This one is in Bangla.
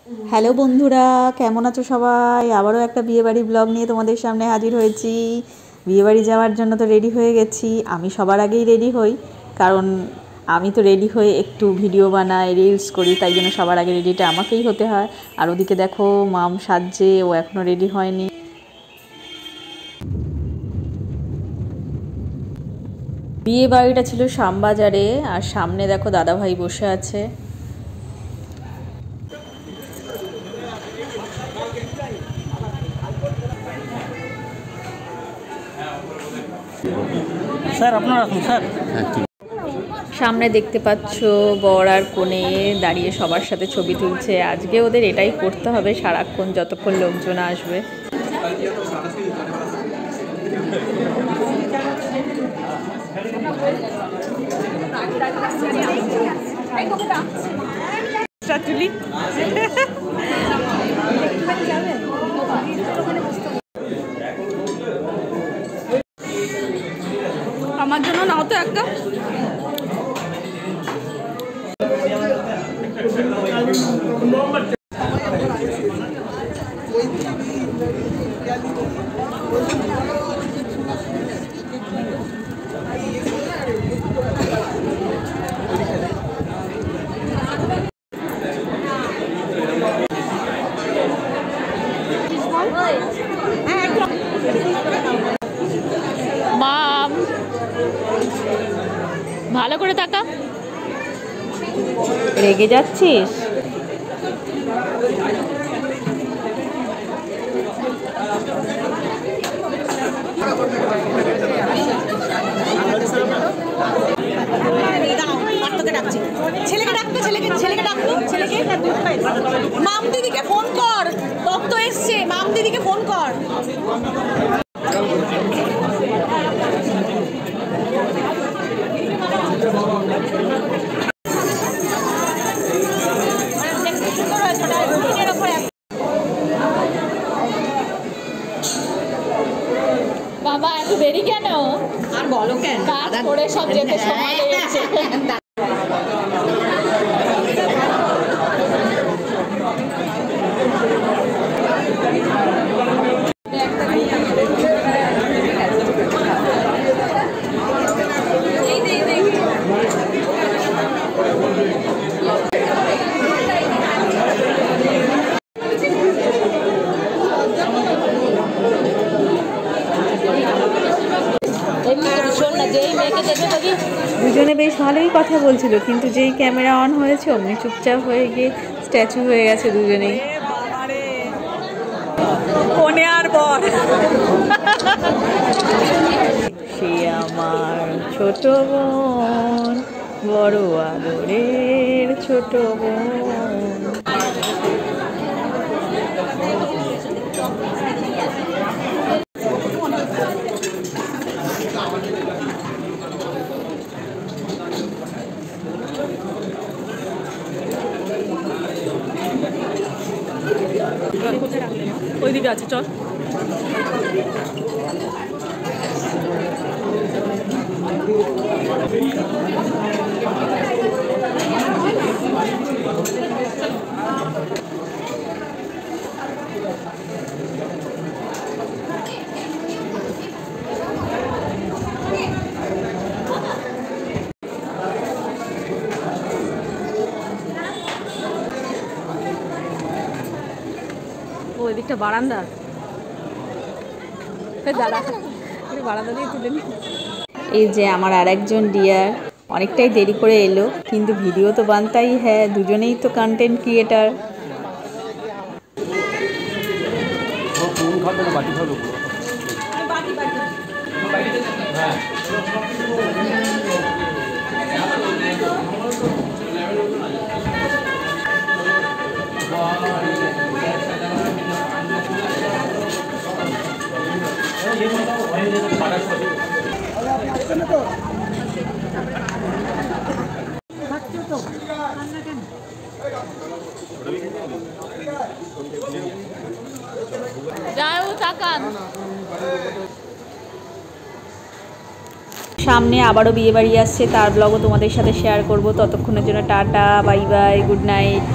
হ্যালো বন্ধুরা, কেমন আছো সবাই? আবারও একটা বিয়েবাড়ি ব্লগ নিয়ে তোমাদের সামনে হাজির হয়েছি। বিয়েবাড়ি যাওয়ার জন্য তো রেডি হয়ে গেছি। আমি সবার আগেই রেডি হই, কারণ আমি তো রেডি হয়ে একটু ভিডিও বানাই, রিলস করি, তাই জন্য সবার আগে রেডিটা আমাকেই হতে হয়। আর ওদিকে দেখো মাম সাজছে, ও এখনও রেডি হয়নি। বিয়ে বাড়িটা ছিল শ্যামবাজারে, আর সামনে দেখো দাদাভাই বসে আছে। স্যার আপনারা আসুন স্যার। সামনে দেখতে পাচ্ছ বর আর কনে দাঁড়িয়ে সবার সাথে ছবি তুলছে। আজকে ওদের এটাই করতে হবে সারাক্ষণ, যতক্ষণ লোকজন আসবে। আমার জন্য নাও তো একটা। মাম, ভালো করে তাকা। রেগে যাচ্ছিস? মাম দিদিকে ফোন কর, রক্ত এসছে, মাম দিদিকে ফোন কর। বাবা এত দেরি কেন? আর বলো কেন, কাজ করে সব যেতে সময় লেগেছে। দুজনে বেশ ভালোই কথা বলছিল, কিন্তু যেই ক্যামেরা অন হয়েছে অমনি চুপচাপ হয়ে গিয়ে স্ট্যাচু হয়ে গেছে দুজনেই। কোনে আর বর। সে আমার ছোট বোন, বড় আদরের ছোট বোন। ওইদিকে আছে, চল। ওই দিকটা বারান্দা, দাদা বারান্দা দিয়ে তুলে নি। এই যে আমার আর একজন ডিয়ার অনেকটাই দেরি করে এলো, কিন্তু ভিডিও তো বানতাই, হ্যাঁ দুজনেই তো কন্টেন্ট ক্রিয়েটার। যাও তাকান। সামনে আবারও বিয়ে বাড়ি আসছে, তার ব্লগও তোমাদের সাথে শেয়ার করব। ততক্ষণের জন্য tata, bye bye, good night.